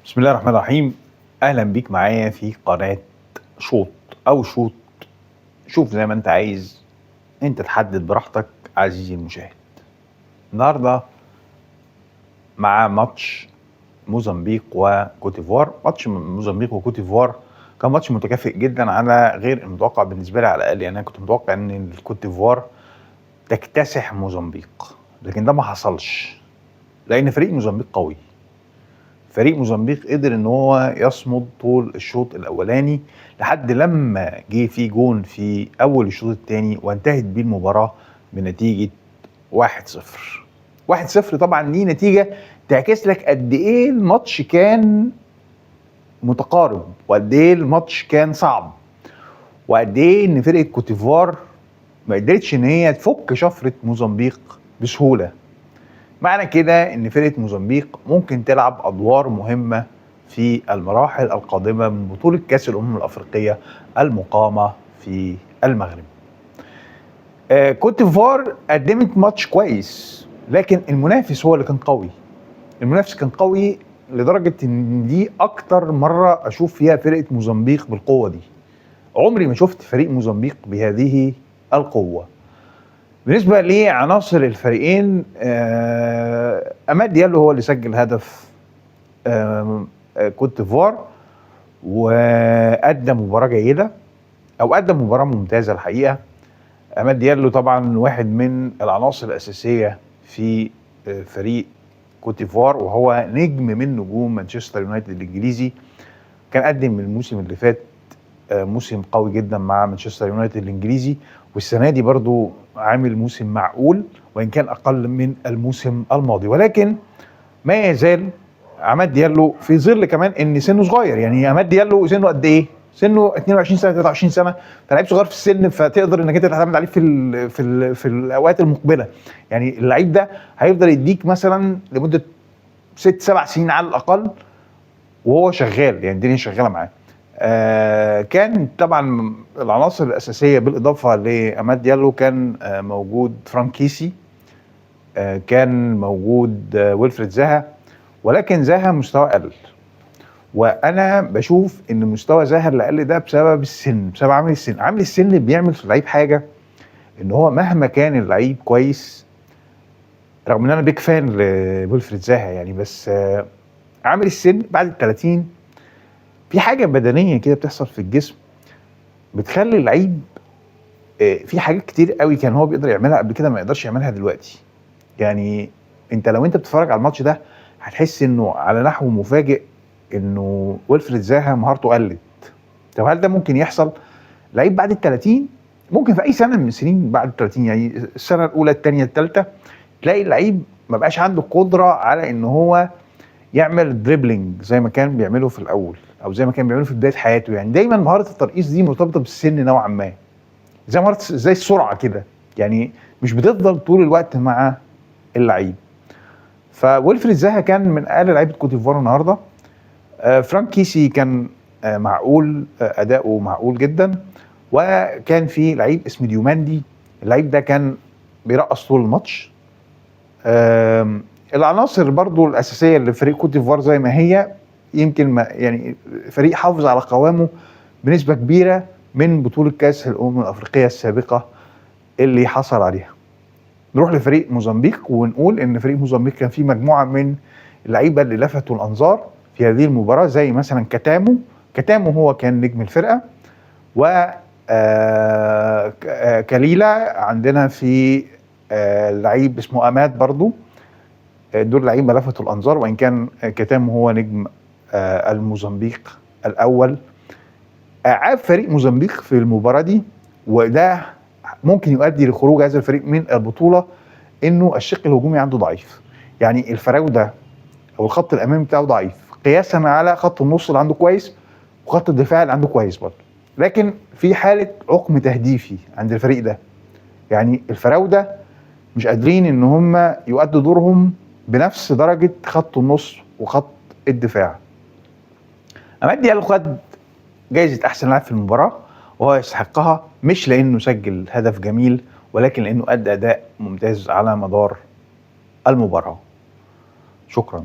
بسم الله الرحمن الرحيم. اهلا بيك معايا في قناة شوط او شوط. شوف زي ما انت عايز، انت تحدد براحتك عزيزي المشاهد. النهارده مع ماتش موزمبيق وكوتيفوار. ماتش موزمبيق وكوتيفوار كان ماتش متكافئ جدا على غير المتوقع بالنسبه لي على الاقل. يعني انا كنت متوقع ان الكوتيفوار تكتسح موزمبيق، لكن ده ما حصلش لان فريق موزمبيق قوي. فريق موزمبيق قدر ان هو يصمد طول الشوط الاولاني لحد لما جه في جون في اول الشوط الثاني وانتهت بيه المباراه بنتيجه 1-0. 1-0 طبعا دي نتيجه تعكس لك قد ايه الماتش كان متقارب، وقد ايه الماتش كان صعب، وقد ايه ان فرقه كوتيفوار ما قدرتش ان هي تفك شفره موزمبيق بسهوله. معنى كده ان فرقة موزمبيق ممكن تلعب ادوار مهمة في المراحل القادمة من بطولة كأس الامم الافريقية المقامة في المغرب. كوت ديفوار قدمت ماتش كويس، لكن المنافس هو اللي كان قوي. المنافس كان قوي لدرجة ان دي اكتر مرة اشوف فيها فرقة موزمبيق بالقوة دي. عمري ما شفت فريق موزمبيق بهذه القوة. بالنسبة لعناصر الفريقين، أماد ديالو هو اللي سجل هدف كوت ديفوار، وأدى مباراة جيدة أو أدى مباراة ممتازة الحقيقة. أماد ديالو طبعا واحد من العناصر الأساسية في فريق كوت ديفوار، وهو نجم من نجوم مانشستر يونايتد الإنجليزي. كان قدم الموسم اللي فات موسم قوي جدا مع مانشستر يونايتد الإنجليزي، والسنة دي برضو عامل موسم معقول وإن كان أقل من الموسم الماضي، ولكن ما يزال عماد ديالو في ظل كمان إن سنه صغير. يعني عماد ديالو سنه قد إيه؟ سنه 22 سنة 23 سنة، فلعيب صغير في السن، فتقدر إنك أنت تعتمد عليه في الأوقات المقبلة. يعني اللعيب ده هيفضل يديك مثلا لمدة 6-7 سنين على الأقل وهو شغال، يعني الدنيا شغالة معاه. كان طبعا العناصر الاساسيه بالاضافه لاماد ديالو كان موجود فرانكيسي، كان موجود ويلفريد زاها، ولكن زاها مستوى قل. وانا بشوف ان مستوى زاها اللي قل ده بسبب السن، بسبب عامل السن بيعمل في اللعيب حاجه، ان هو مهما كان اللعيب كويس، رغم ان انا بيك فان لويلفريد زاها يعني، بس عامل السن بعد ال 30 في حاجه بدنيه كده بتحصل في الجسم بتخلي اللعيب في حاجات كتير قوي كان هو بيقدر يعملها قبل كده ما يقدرش يعملها دلوقتي. يعني انت لو انت بتتفرج على الماتش ده هتحس انه على نحو مفاجئ انه ويلفريد زاها مهارته قلت. طب هل ده ممكن يحصل؟ لعيب بعد ال 30 ممكن في اي سنه من السنين بعد ال 30، يعني السنه الاولى الثانيه الثالثه، تلاقي اللعيب ما بقاش عنده قدره على ان هو يعمل دريبلينج زي ما كان بيعمله في الاول او زي ما كان بيعمله في بدايه حياته. يعني دايما مهاره الترقيص دي مرتبطه بالسن نوعا ما، زي السرعه كده، يعني مش بتفضل طول الوقت مع اللعيب. فويلفريد زاها كان من اقل لعيبه كوت ديفوار النهارده. فرانك كيسي كان معقول، اداؤه معقول جدا. وكان في لعيب اسمه ديوماندي، اللعيب ده كان بيرقص طول الماتش. العناصر برضو الاساسيه لفريق كوت ديفوار زي ما هي، يمكن ما يعني فريق حافظ على قوامه بنسبه كبيره من بطوله كاس الامم الافريقيه السابقه اللي حصل عليها. نروح لفريق موزمبيق ونقول ان فريق موزمبيق كان فيه مجموعه من اللعيبه اللي لفتوا الانظار في هذه المباراه، زي مثلا كتامو هو كان نجم الفرقه، و كليلا عندنا في لعيب اسمه اماد برضو. دول لعيبه لفتوا الانظار، وان كان كتامو هو نجم الموزمبيق الاول. عاب فريق موزمبيق في المباراه دي، وده ممكن يؤدي لخروج هذا الفريق من البطوله، انه الشق الهجومي عنده ضعيف. يعني الفراوده او الخط الامامي بتاعه ضعيف قياسا على خط النص اللي عنده كويس وخط الدفاع اللي عنده كويس برضه. لكن في حاله عقم تهديفي عند الفريق ده، يعني الفراوده مش قادرين ان هم يؤدوا دورهم بنفس درجه خط النص وخط الدفاع. عماد ديالو خد جايزه احسن لاعب في المباراه، وهو يستحقها مش لانه سجل هدف جميل، ولكن لانه ادى اداء ممتاز على مدار المباراه. شكرا.